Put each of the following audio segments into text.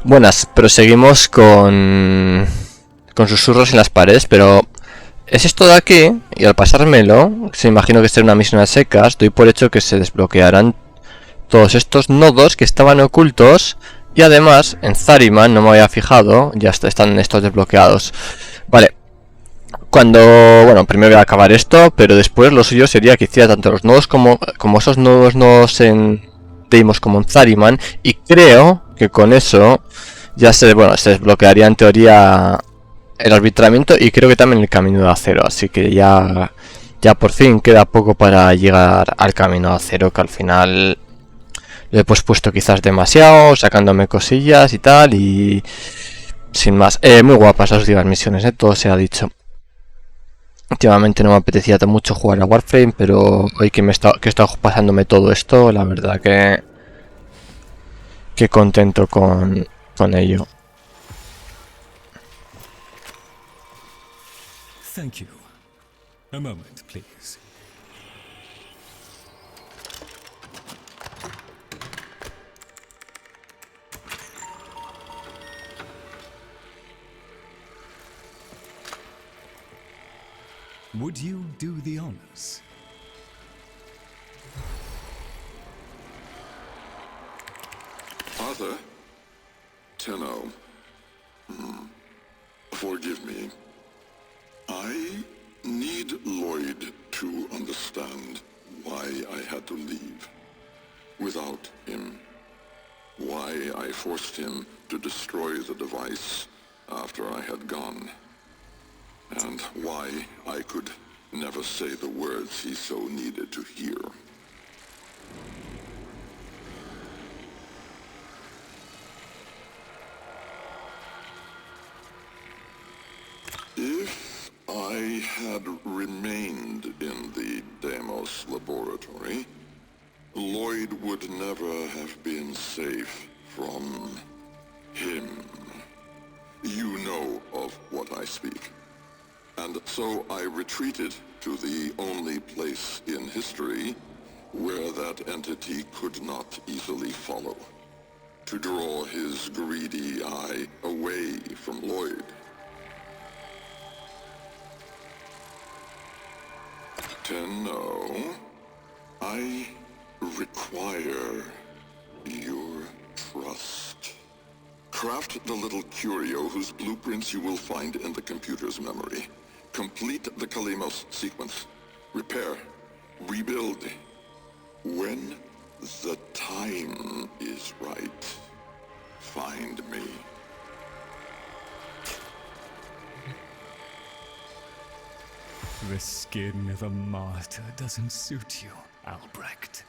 Buenas, proseguimos con susurros en las paredes, pero es esto de aquí, y al pasármelo, se imagino que será una misión a secas, doy por hecho que se desbloquearán todos estos nodos que estaban ocultos, y además, en Zariman, no me había fijado, ya están estos desbloqueados. Vale, bueno, primero voy a acabar esto, pero después lo suyo sería que hiciera tanto los nodos como esos nodos en Deimos como en Zariman, y creo que con eso ya se desbloquearía en teoría el arbitramiento y creo que también el camino de acero, así que ya por fin queda poco para llegar al camino de acero, que al final lo he pospuesto quizás demasiado, sacándome cosillas y tal, y sin más. Muy guapas las últimas misiones, todo se ha dicho. Últimamente no me apetecía mucho jugar a Warframe, pero hoy que he estado pasándome todo esto, la verdad que contento con ello. Thank you. A moment, please. Would you do the honors? Arthur? Tenno. Forgive me. I need Lloyd to understand why I had to leave without him. Why I forced him to destroy the device after I had gone. And why I could never say the words he so needed to hear. If I had remained in the Deimos laboratory, Lloyd would never have been safe from him. You know of what I speak. And so I retreated to the only place in history where that entity could not easily follow, to draw his greedy eye away from Lloyd. Tenno, I require your trust. Craft the little curio whose blueprints you will find in the computer's memory. Complete the Kalimos sequence. Repair. Rebuild. When the time is right, find me. The skin of a martyr doesn't suit you, Albrecht.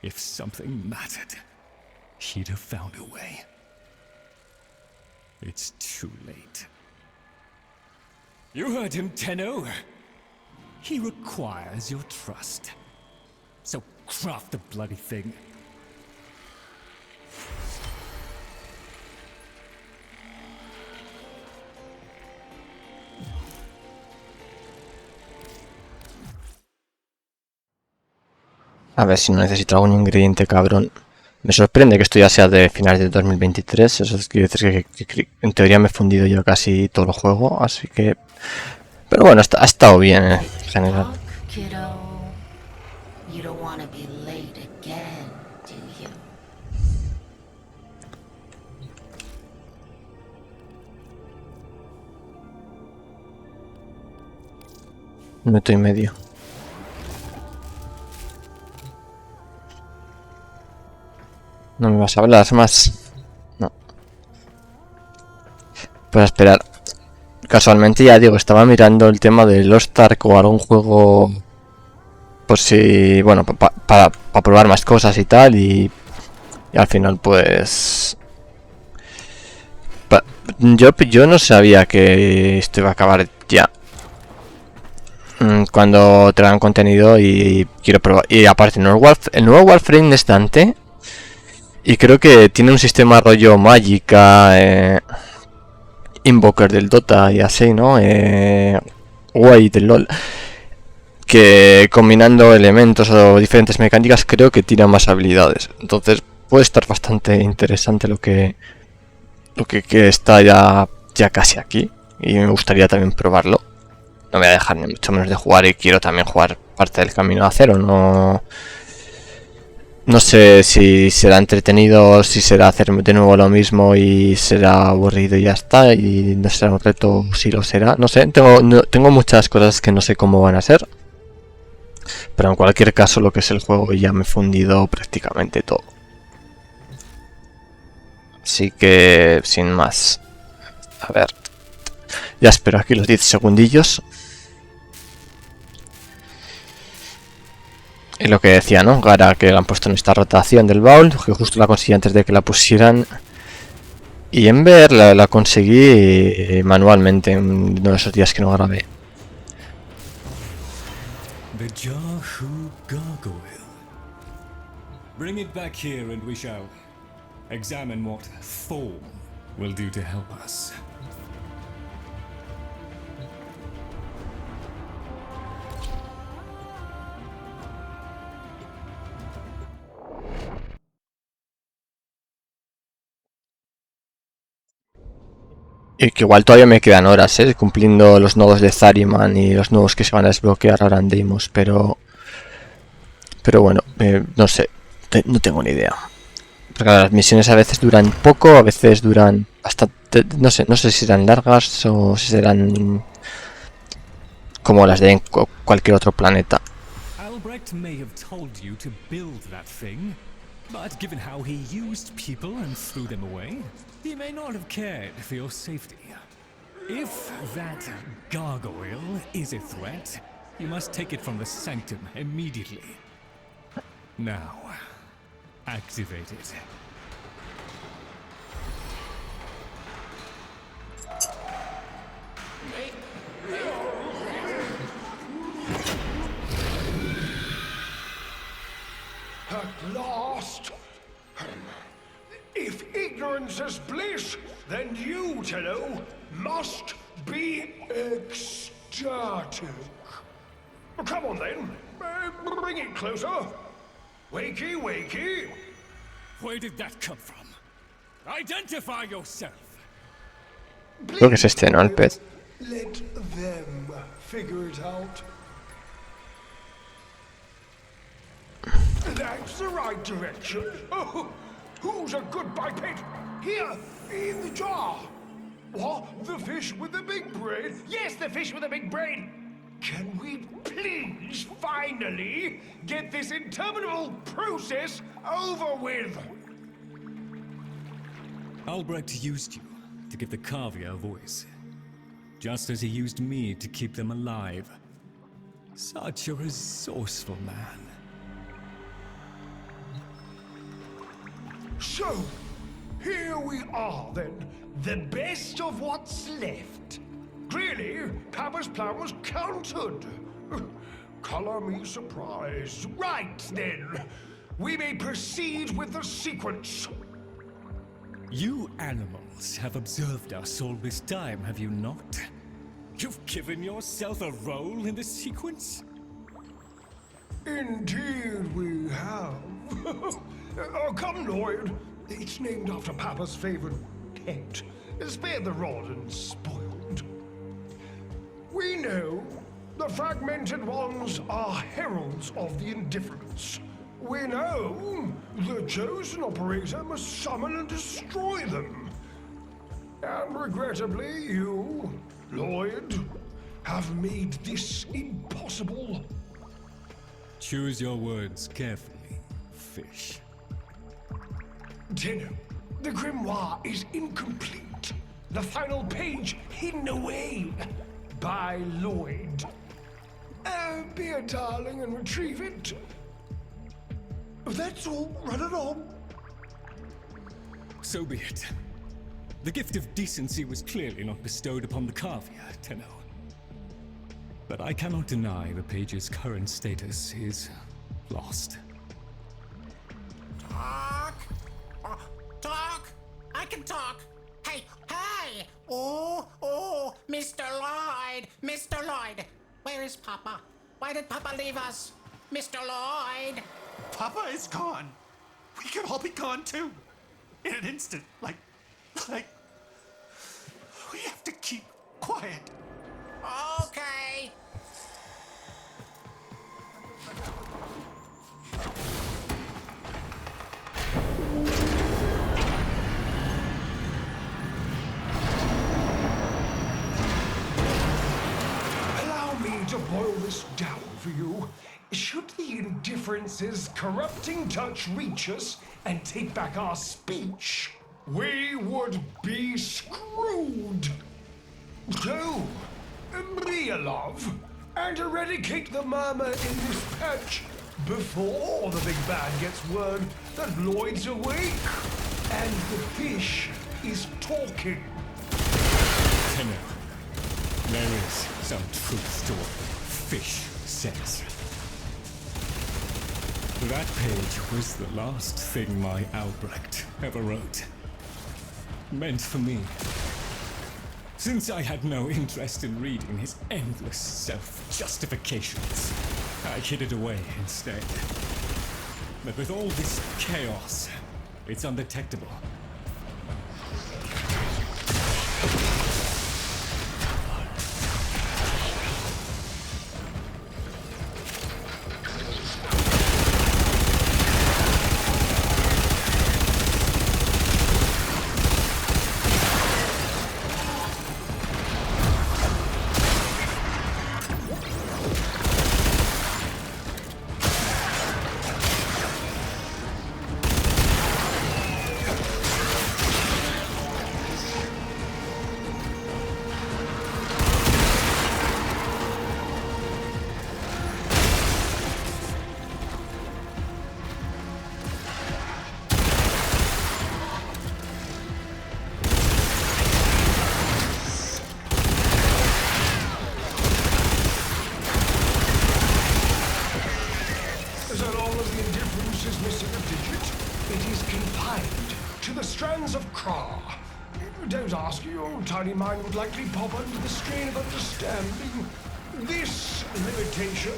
If something mattered, he'd have found a way. It's too late. You heard him, Tenno. He requires your trust. So craft the bloody thing. A ver si no necesito algún ingrediente, cabrón. Me sorprende que esto ya sea de finales de 2023. Eso quiere decir que en teoría me he fundido yo casi todo el juego. Así que... Pero bueno, ha estado bien en general. Un metro y medio. ¿No me vas a hablar más? No. Pues a esperar. Casualmente ya digo, estaba mirando el tema de Lost Ark o algún juego... Pues si... Bueno, para probar más cosas y tal, y al final pues... Yo no sabía que esto iba a acabar ya. Cuando te dan contenido y quiero probar. Y aparte, el nuevo Warframe es Dante. Y creo que tiene un sistema rollo mágica, Invoker del Dota y así, ¿no? Guay del LOL. Que combinando elementos o diferentes mecánicas creo que tira más habilidades. Entonces, puede estar bastante interesante lo que está ya casi aquí. Y me gustaría también probarlo. No me voy a dejar ni mucho menos de jugar y quiero también jugar parte del camino a cero. No sé si será entretenido, si será hacer de nuevo lo mismo y será aburrido y ya está. Y no será un reto, si lo será. No sé, tengo muchas cosas que no sé cómo van a ser. Pero en cualquier caso, lo que es el juego ya me he fundido prácticamente todo. Así que, sin más. A ver. Ya espero aquí los 10 segundillos. Y lo que decía, ¿no? Gara, que le han puesto en esta rotación del baúl, que justo la conseguí antes de que la pusieran. Y en ver la conseguí manualmente en uno de esos días que no grabé. The Yahoo Gargoyle. Bring it back here and we shall examine what form will do to help us. Y que igual todavía me quedan horas, cumpliendo los nodos de Zariman y los nuevos que se van a desbloquear ahora en Deimos, pero bueno, no sé, no tengo ni idea. Porque las misiones a veces duran poco, a veces duran bastante, no sé si serán largas o si serán como las de cualquier otro planeta. Albrecht may have told you to build that thing, but given how he used people and threw them away, he may not have cared for your safety. If that gargoyle is a threat, you must take it from the sanctum immediately. Now, activate it. At last! If ignorance is bliss, then you, Tenno, must be ecstatic. Come on then, bring it closer. Wakey, wakey. Where did that come from? Identify yourself! Creo que es este, ¿no? El pez. Let them figure it out. That's the right direction. Oh, who's a good biped? Here, in the jar. What? The fish with the big brain? Yes, the fish with the big brain. Can we please finally get this interminable process over with? Albrecht used you to give the Cavia a voice, just as he used me to keep them alive. Such a resourceful man. So, here we are then, the best of what's left. Clearly, Papa's plan was countered. Color me surprised. Right then, we may proceed with the sequence. You animals have observed us all this time, have you not? You've given yourself a role in the sequence? Indeed we have. Oh, come, Lloyd. It's named after Papa's favorite pet. Spare the rod and spoiled. We know the fragmented ones are heralds of the indifference. We know the chosen operator must summon and destroy them. And regrettably, you, Lloyd, have made this impossible. Choose your words carefully, fish. Tenno, the grimoire is incomplete. The final page hidden away by Lloyd. Be a darling and retrieve it. That's all. Run it on. So be it. The gift of decency was clearly not bestowed upon the Cavia, Tenno. But I cannot deny the page's current status is lost. Talk! I can talk! Hey! Oh, Mr. Lloyd! Mr. Lloyd! Where is Papa? Why did Papa leave us? Mr. Lloyd! Papa is gone. we could all be gone too. In an instant. Like, we have to keep quiet. Okay. Allow me to boil this down for you. Should the indifference's corrupting touch reach us and take back our speech, we would be screwed. So, be a love, and eradicate the murmur in this patch before the big bad gets word that Lloyd's awake and the fish is talking. Tenno, there is some truth to what fish says. That page was the last thing my Albrecht ever wrote. Meant for me. Since I had no interest in reading his endless self-justifications, I hid it away instead. But with all this chaos, it's undetectable. Don't ask, your tiny mind would likely pop under the strain of understanding. This limitation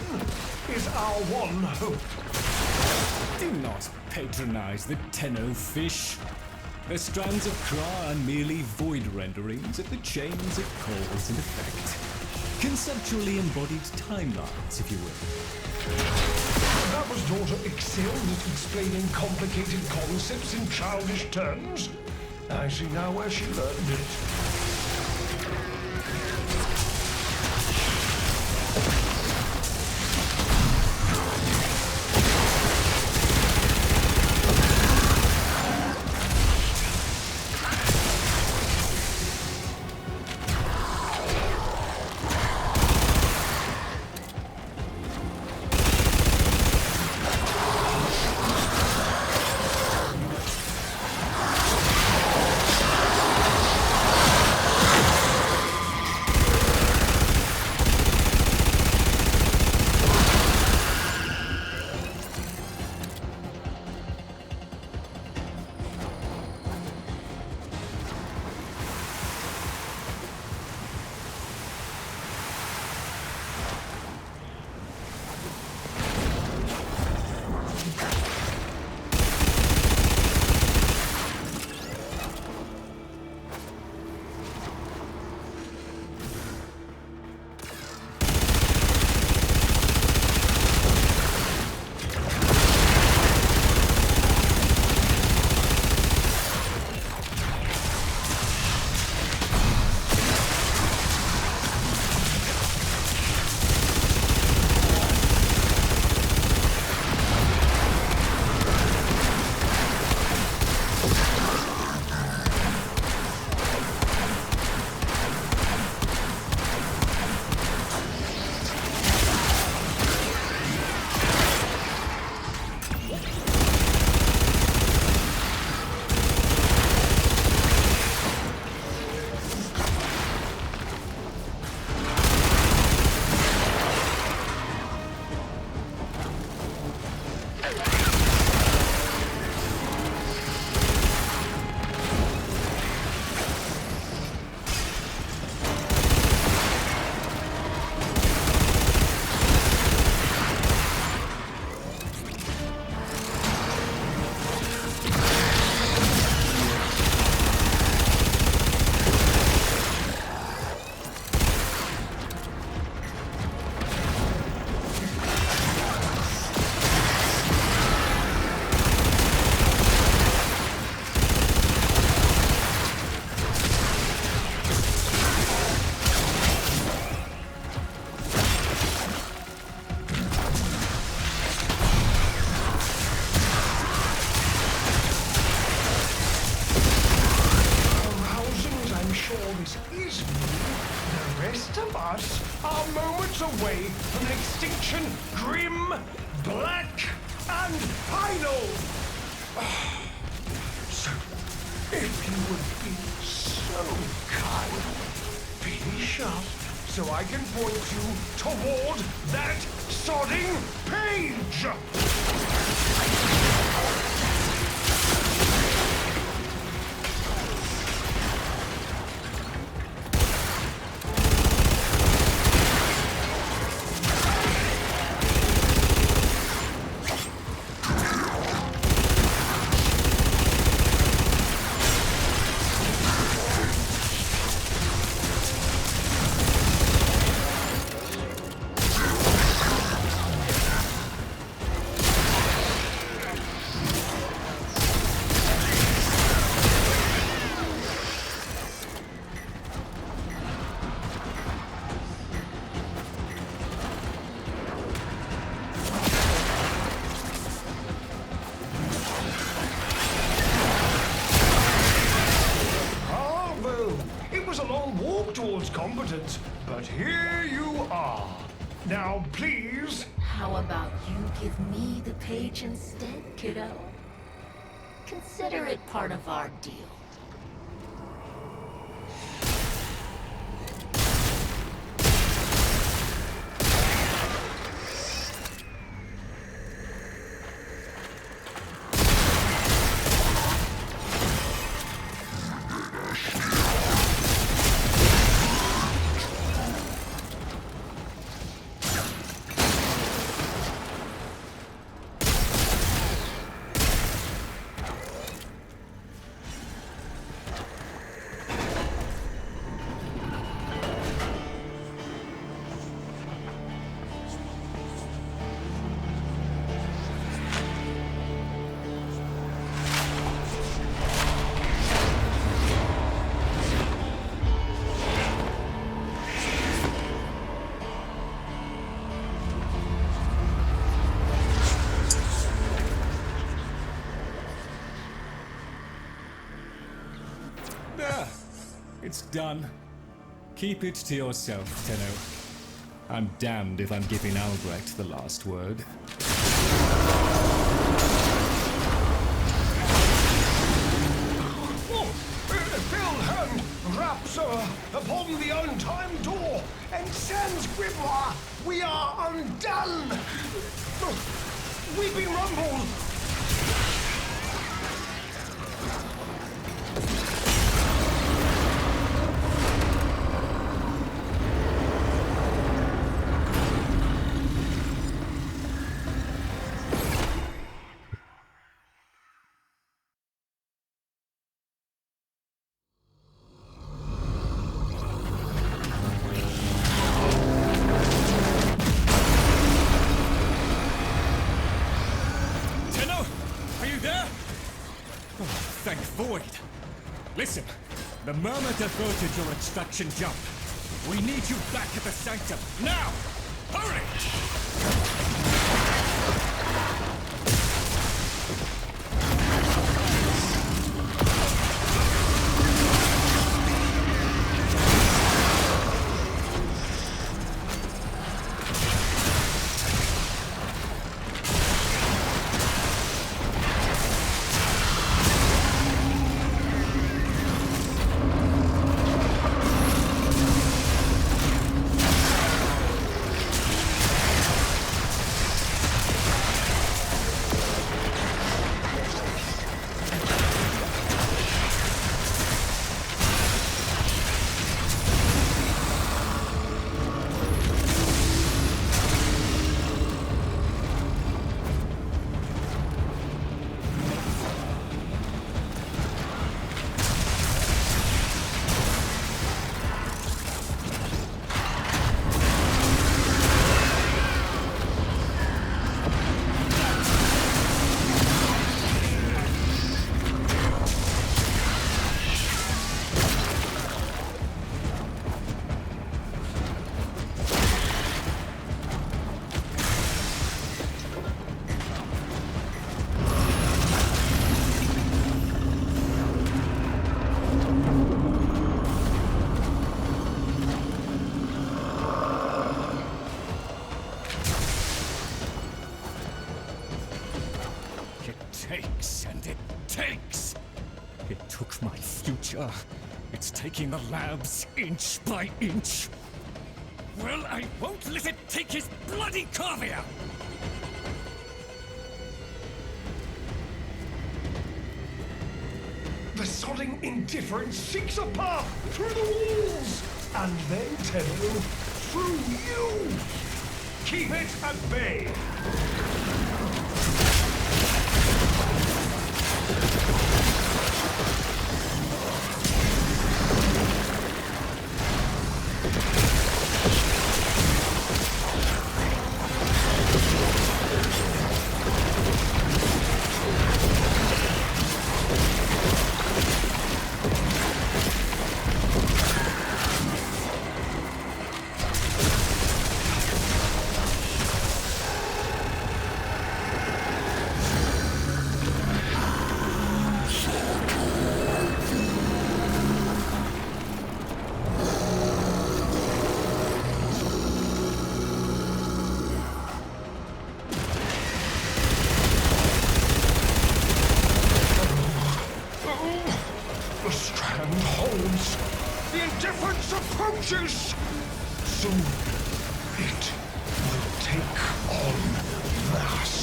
is our one hope. Do not patronize the Tenno fish. The strands of Kra are merely void renderings of the chains of cause and effect. Conceptually embodied timelines, if you will. Papa's daughter excelled at explaining complicated concepts in childish terms. I see now where she learned it. this is me. The rest of us are moments away from an extinction grim, black, and final. So, if you would be so kind, finish up so I can point you toward that sodding page! Towards competence, but here you are. Now, please. How about you give me the page instead, kiddo? Consider it part of our deal. It's done. Keep it to yourself, Tenno. I'm damned if I'm giving Albrecht the last word. Filled hand raps upon the untimed door, and sans grimoire, we are undone! Weeping rumble! Listen, the murmur diverted your extraction jump. We need you back at the sanctum, now! Hurry! my future. It's taking the labs inch by inch. Well, I won't let it take his bloody caviar! The sodding indifference seeks a path through the walls, and then, Tenno, through you! Keep it at bay! Approaches! Soon it will take on mass.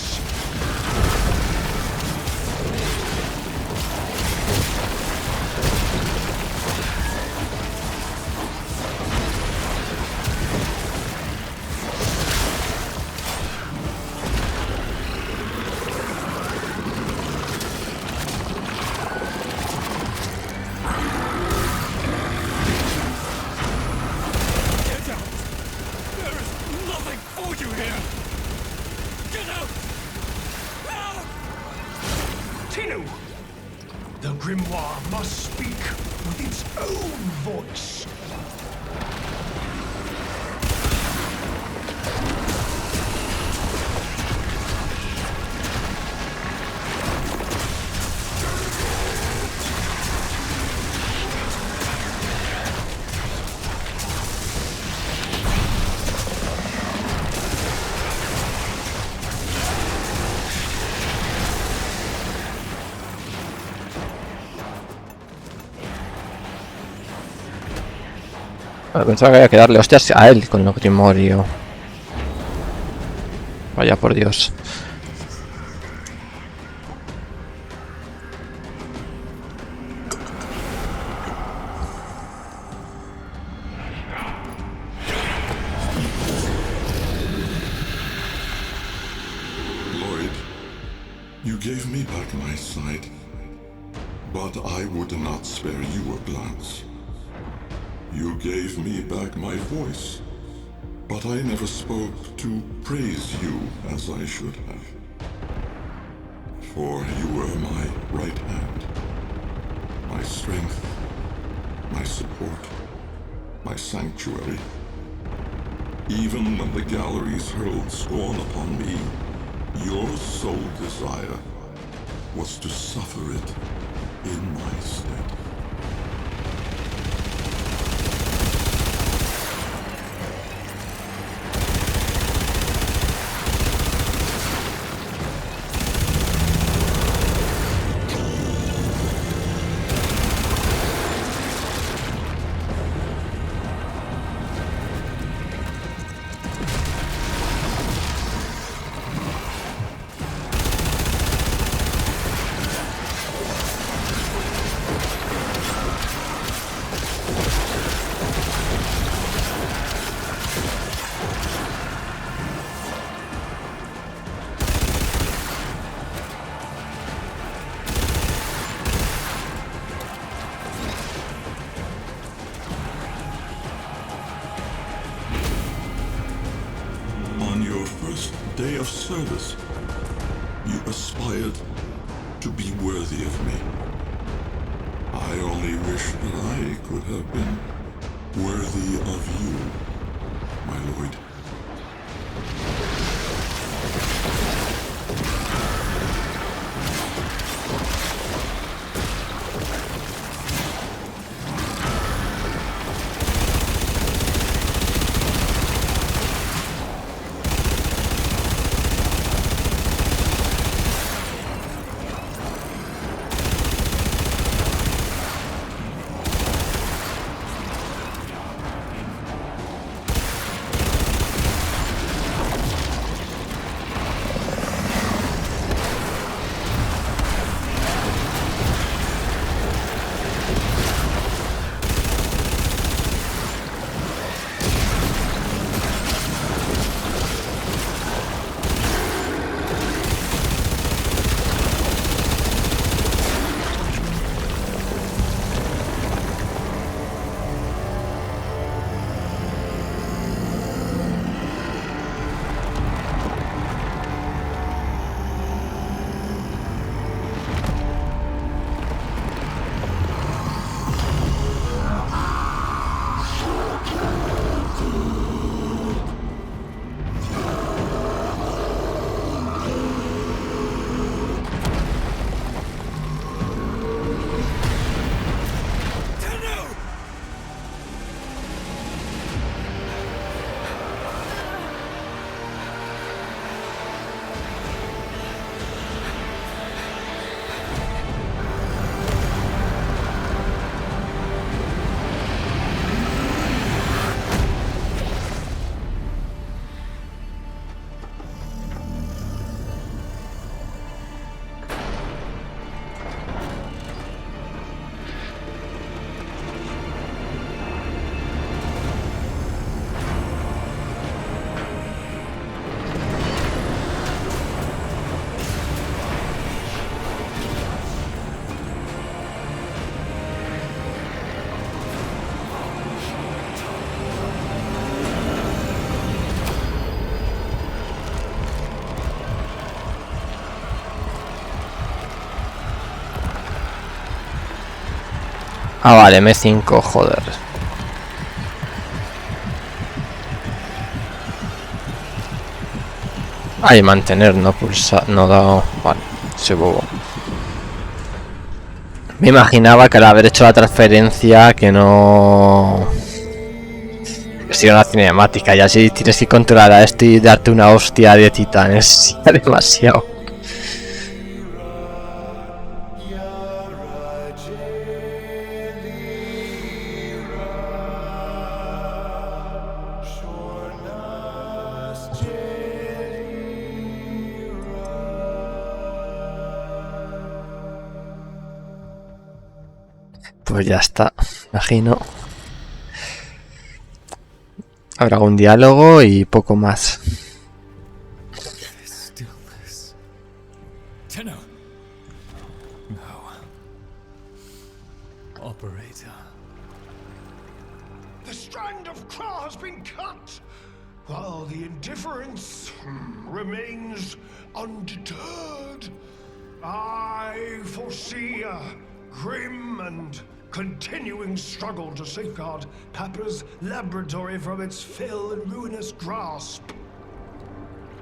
The grimoire must speak with its own voice. Pensaba que había que darle hostias a él con el grimorio. Vaya por Dios. Lloyd, you gave me back my sight, but I would not spare you a glance. You gave me back my voice, but I never spoke to praise you as I should have. For you were my right hand, my strength, my support, my sanctuary. Even when the galleries hurled scorn upon me, your sole desire was to suffer it in my stead. Day of service, you aspired to be worthy of me. I only wish that I could have been worthy of you, my lord. Ah, vale, M5, joder. Ahí, mantener, no pulsar, no da... Vale, se bobo. Me imaginaba que al haber hecho la transferencia que no... que siga una cinemática y así tienes que controlar a esto y darte una hostia de titanes. Ya demasiado. Pues ya está, imagino. Habrá algún diálogo y poco más. Stillness. Tenno. No. Operator. The strand of claw has been cut, while the indifference remains undeterred. I foresee a grim and continuing struggle to safeguard Papa's laboratory from its fell and ruinous grasp.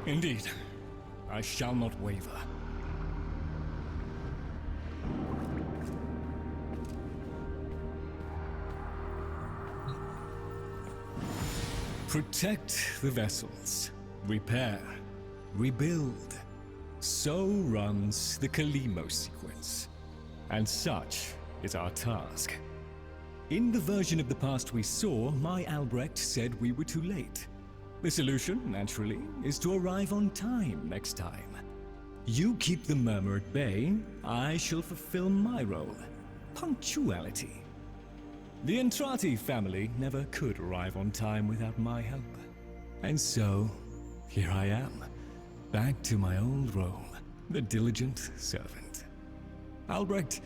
Indeed. I shall not waver. Protect the vessels. Repair. Rebuild. So runs the Kalimo sequence. And such is our task. In the version of the past we saw, my Albrecht said we were too late. The solution, naturally, is to arrive on time next time. You keep the murmur at bay, I shall fulfill my role. Punctuality. The Entrati family never could arrive on time without my help. And so, here I am, back to my old role, the diligent servant. Albrecht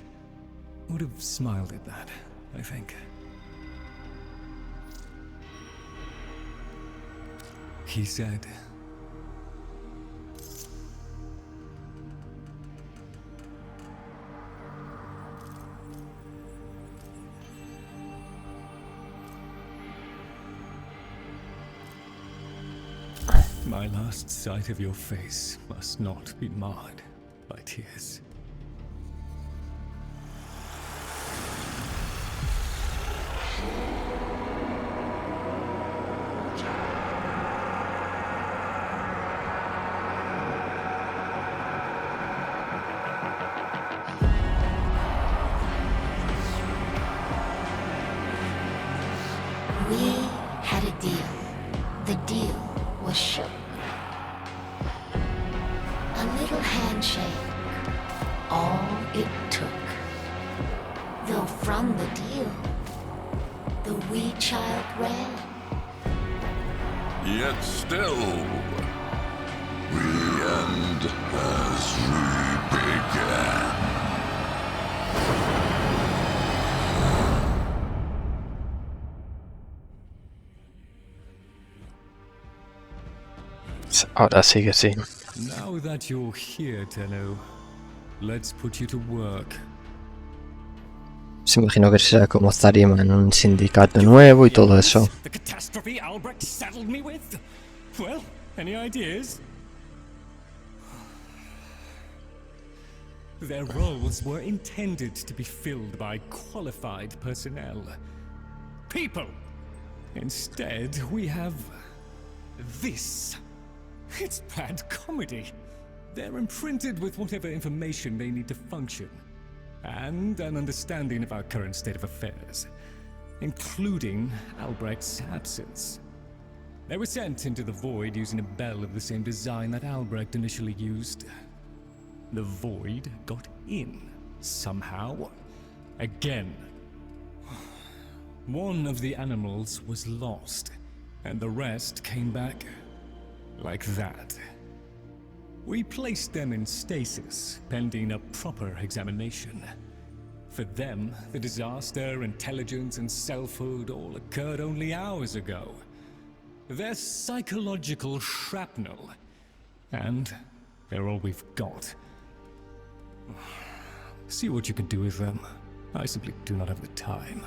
would have smiled at that, I think. He said, my last sight of your face must not be marred by tears. We had a deal. The deal was shook. A little handshake, all it took. Though from the deal, the wee child ran. Yet still, the end has re-began. Ahora sí que sí. Now that you're here, Tenno, let's put you to work. Se imagino que será como Zarima en un sindicato nuevo y todo eso. The catastrophe Albrecht saddled me with? Well, any ideas? Their roles were intended to be filled by qualified personnel. People! Instead, we have this. It's bad comedy. They're imprinted with whatever information they need to function, and an understanding of our current state of affairs, including Albrecht's absence. They were sent into the void using a bell of the same design that Albrecht initially used. The void got in, somehow. Again. One of the animals was lost, and the rest came back like that. We placed them in stasis, pending a proper examination. For them, the disaster, intelligence, and selfhood all occurred only hours ago. They're psychological shrapnel, and they're all we've got. See what you can do with them. I simply do not have the time.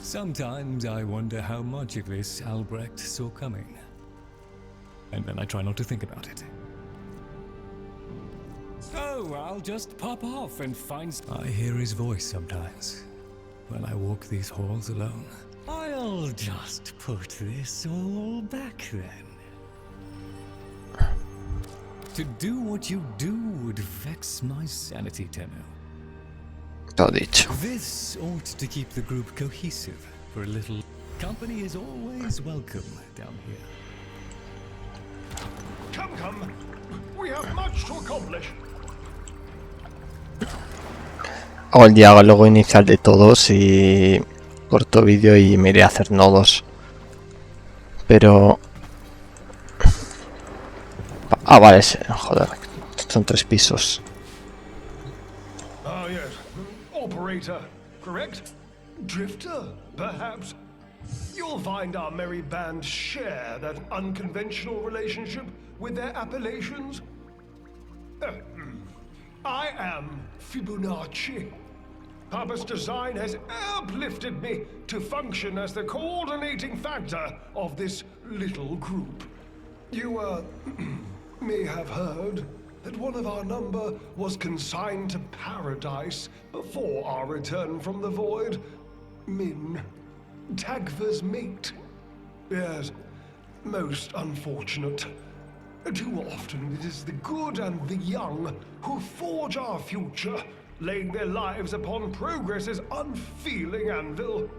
Sometimes I wonder how much of this Albrecht saw coming. And then I try not to think about it. So I'll just pop off and find... I hear his voice sometimes when I walk these halls alone. I'll just put this all back then. To do what you do would vex my sanity, Tenno. Todo dicho. This ought to keep the group cohesive for a little. Company is always welcome down here. Come. We have much to accomplish. Hago el diálogo inicial de todos y corto vídeo y me iré a hacer nodos. Pero... Ah, vale, joder, son 3 pisos. Ah, yes. Operator, correct? Drifter, perhaps? You'll find our merry band share that unconventional relationship with their appellations. I am Fibonacci. Papa's design has uplifted me to function as the coordinating factor of this little group. You, may have heard that one of our number was consigned to paradise before our return from the void. Min, Tagva's mate. Yes, most unfortunate. Too often it is the good and the young who forge our future, laying their lives upon progress's unfeeling anvil.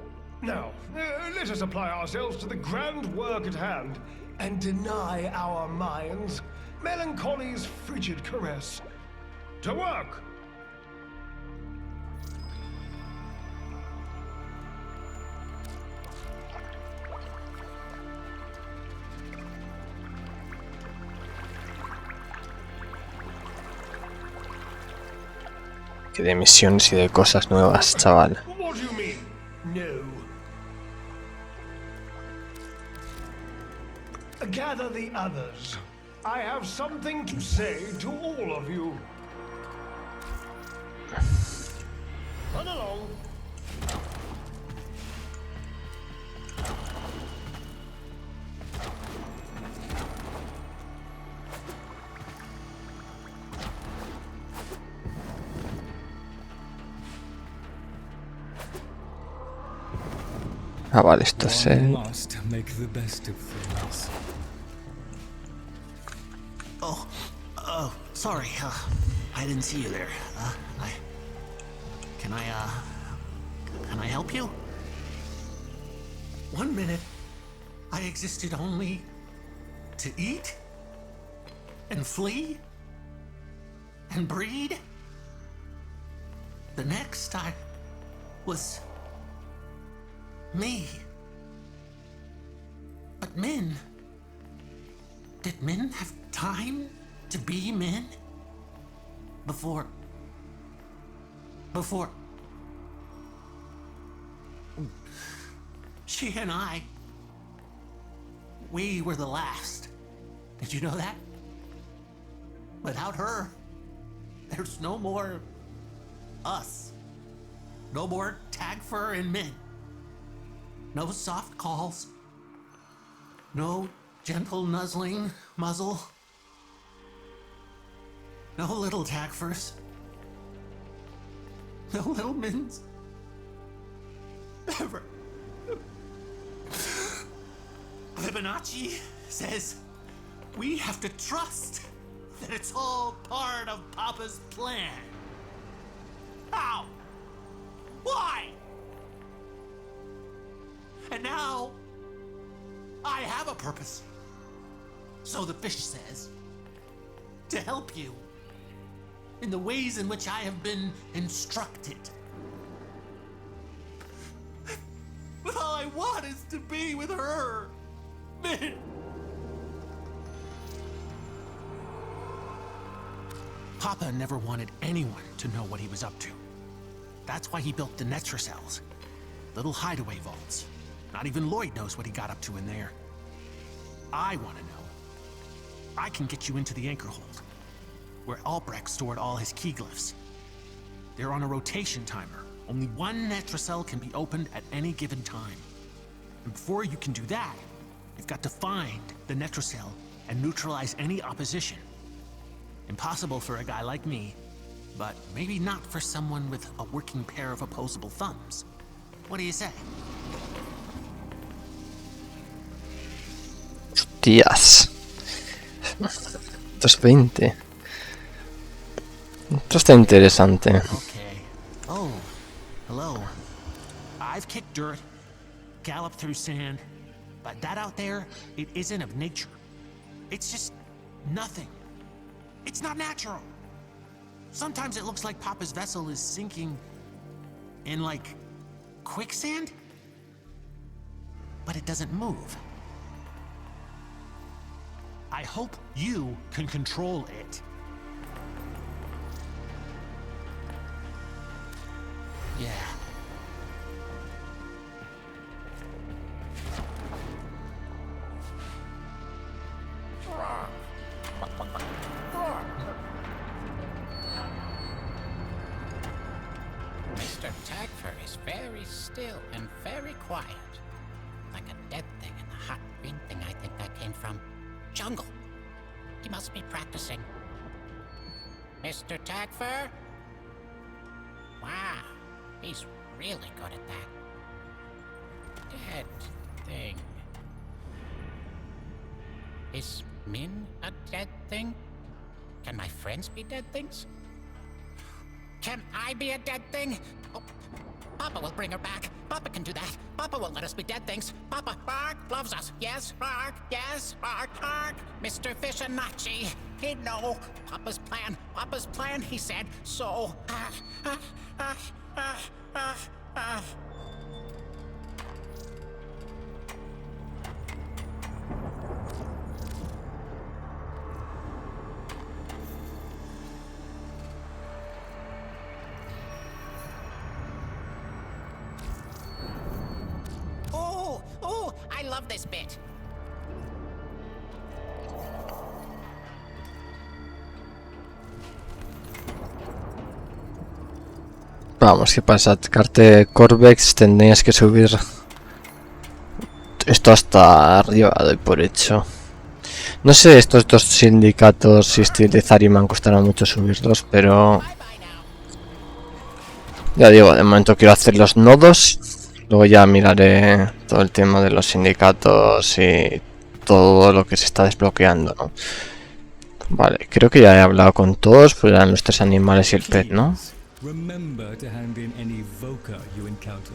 Now, let us apply ourselves to the grand work at hand and deny our minds melancholy's frigid caress. To work! Que de misiones y de cosas nuevas, chaval. What do you mean? No. Gather the others. I have something to say to all of you. Run along. Ah, vale, esto es One el... must make the best of things. Oh, sorry. I didn't see you there. Can I help you? 1 minute, I existed only to eat and flee and breed. The next, I was me. But Min, did Min have time to be Min? Before... She and I, we were the last. Did you know that? Without her, there's no more us. No more Tagfer and Min. No soft calls. No gentle nuzzling muzzle. No little Tagfers. No little Mins. Ever. Fibonacci says we have to trust that it's all part of Papa's plan. How? Why? And now, I have a purpose. So the fish says. To help you. In the ways in which I have been instructed. But all I want is to be with her. Min. Papa never wanted anyone to know what he was up to. That's why he built the Netra cells. Little hideaway vaults. Not even Lloyd knows what he got up to in there. I want to know. I can get you into the anchor hold, where Albrecht stored all his key glyphs. They're on a rotation timer. Only one Netracell can be opened at any given time. And before you can do that, you've got to find the Netracell and neutralize any opposition. Impossible for a guy like me, but maybe not for someone with a working pair of opposable thumbs. What do you say? Tías. 220. Esto está interesante. Okay. Oh, hello. I've kicked dirt, galloped through sand, but that out there, it isn't of nature. It's just nothing. It's not natural. Sometimes it looks like Papa's vessel is sinking in, like, quicksand, but it doesn't move. I hope you can control it. Yeah. Mr. Tagfer is very still and very quiet. Like a dead thing in the hot green thing I think that came from jungle. He must be practicing. Mr. Tagfer? Wow, he's really good at that. Dead thing. Is Min a dead thing? Can my friends be dead things? Can I be a dead thing? Oh, Papa will bring her back. Papa can do that. Papa will let us be dead things. Papa, Ark, loves us. Yes, Ark, yes, Ark, Ark. Mr. Fishanachi, he'd know. Papa's plan, he said. So, Oh, I love this bit. Vamos, que para sacarte Corvex tendrías que subir esto hasta arriba, doy por hecho. No sé estos dos sindicatos, si Steel de Zariman costará mucho subirlos, pero ya digo, de momento quiero hacer los nodos. Luego ya miraré todo el tema de los sindicatos y todo lo que se está desbloqueando, ¿no? Vale, creo que ya he hablado con todos, pues eran los 3 animales y el pet, ¿no? Remember to hand in any Voca you encounter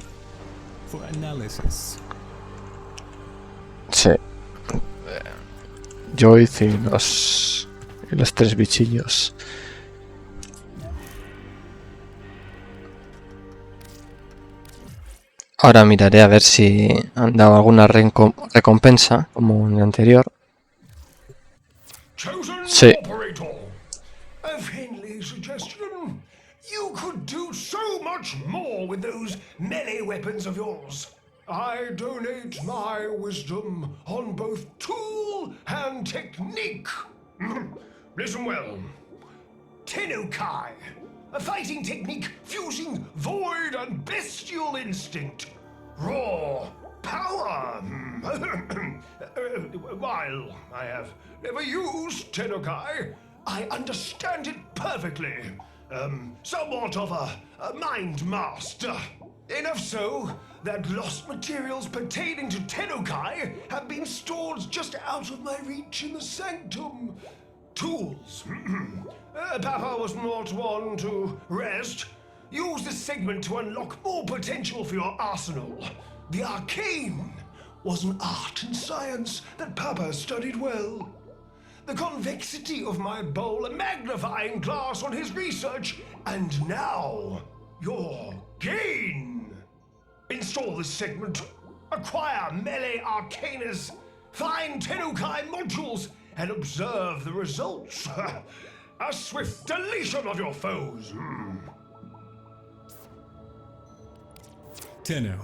for analysis. Sí. Joyce y los 3 bichillos. Ahora miraré a ver si han dado alguna recompensa, como en el anterior. Sí. A friendly suggestion. You could do so much more with those melee weapons of yours. I donate my wisdom on both tool and technique. Listen well. Tenukai. A fighting technique fusing void and bestial instinct. Raw power. While I have never used Tenukai, I understand it perfectly. Somewhat of a mind master. Enough so that lost materials pertaining to Tenukai have been stored just out of my reach in the sanctum. Tools. Papa was not one to rest. Use this segment to unlock more potential for your arsenal. The arcane was an art and science that Papa studied well. The convexity of my bowl a magnifying glass on his research, and now your gain. Install this segment, acquire melee arcanas, find Tenukai modules, and observe the results. A swift deletion of your foes. Tenno,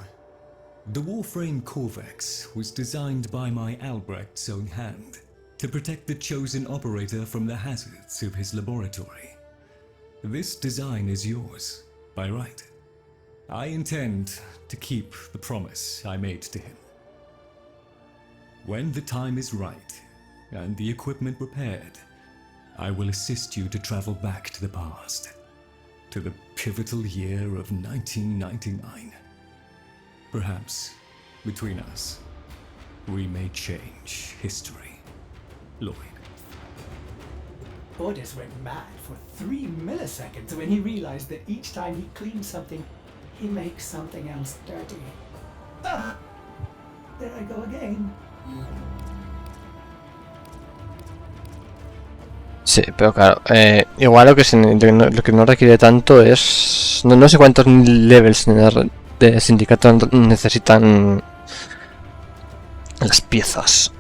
the Warframe Corvex was designed by my Albrecht's own hand. to protect the chosen operator from the hazards of his laboratory. This design is yours, by right. I intend to keep the promise I made to him. When the time is right, and the equipment repaired, I will assist you to travel back to the past, to the pivotal year of 1999. Perhaps, between us, we may change history. Lloyd. Paredes went mad for 3 milliseconds when he realized that each time he cleans something, he makes something else dirty. Ah! There I go again. Sí, pero claro, igual lo que no requiere tanto es... No sé cuántos levels de sindicato necesitan las piezas.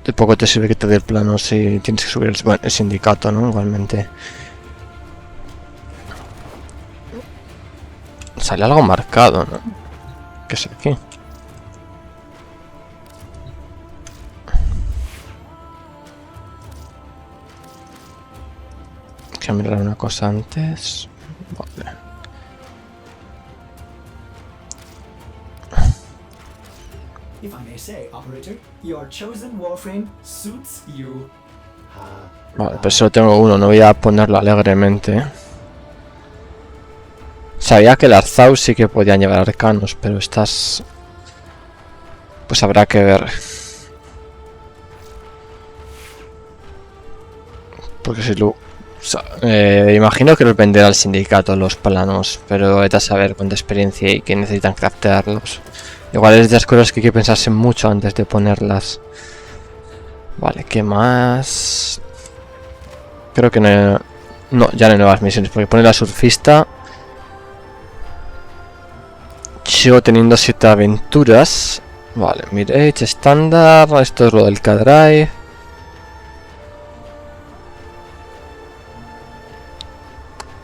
De poco te sirve que te dé el plano si tienes que subir el sindicato, ¿no? Igualmente. Sale algo marcado, ¿no? ¿Qué es aquí? Quiero mirar una cosa antes. Vale. If I may say, operator, your chosen Warframe suits you. Vale, pero solo tengo uno, no voy a ponerlo alegremente. Sabía que las Zau sí que podían llevar arcanos, pero estas... Pues habrá que ver. Porque si lo... imagino que los venderá al sindicato los planos, pero hay que saber cuánta experiencia y que necesitan craftearlos. Igual es de las cosas que hay que pensarse mucho antes de ponerlas. Vale, ¿qué más? Creo que no... No, ya no hay nuevas misiones, porque pone la surfista. Sigo teniendo 7 aventuras. Vale, Mirage estándar. Esto es lo del K-Drive.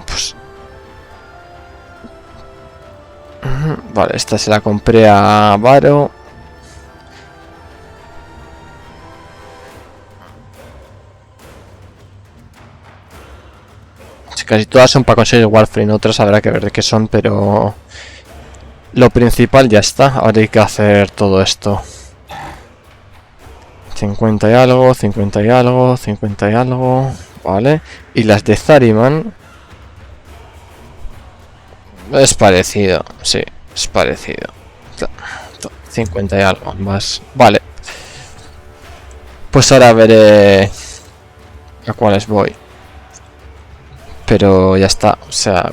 Pues... Vale, esta se la compré a Varo. Casi todas son para conseguir Warframe, otras habrá que ver de qué son, pero lo principal ya está. Ahora hay que hacer todo esto. 50 y algo, 50 y algo, 50 y algo. Vale. Y las de Zariman es parecido, sí, es parecido. 50 y algo más. Vale. Pues ahora veré a cuáles voy. Pero ya está, o sea,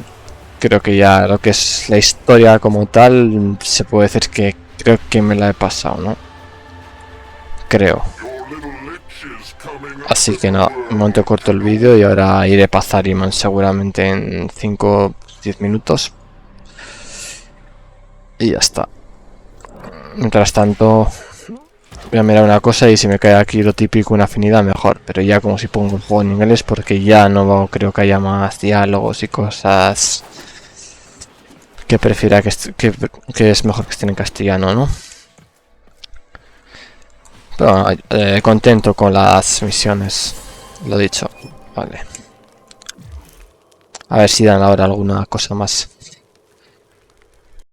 creo que ya lo que es la historia como tal, se puede decir que creo que me la he pasado, ¿no? Creo. Así que nada, un momento corto el vídeo y ahora iré para Zariman seguramente en 5-10 minutos. Y ya está. Mientras tanto, voy a mirar una cosa y si me cae aquí lo típico, una afinidad, mejor. Pero ya como si pongo el juego en inglés, porque ya no creo que haya más diálogos y cosas que prefiera que es mejor que estén en castellano, ¿no? Pero contento con las misiones, lo dicho. Vale. A ver si dan ahora alguna cosa más.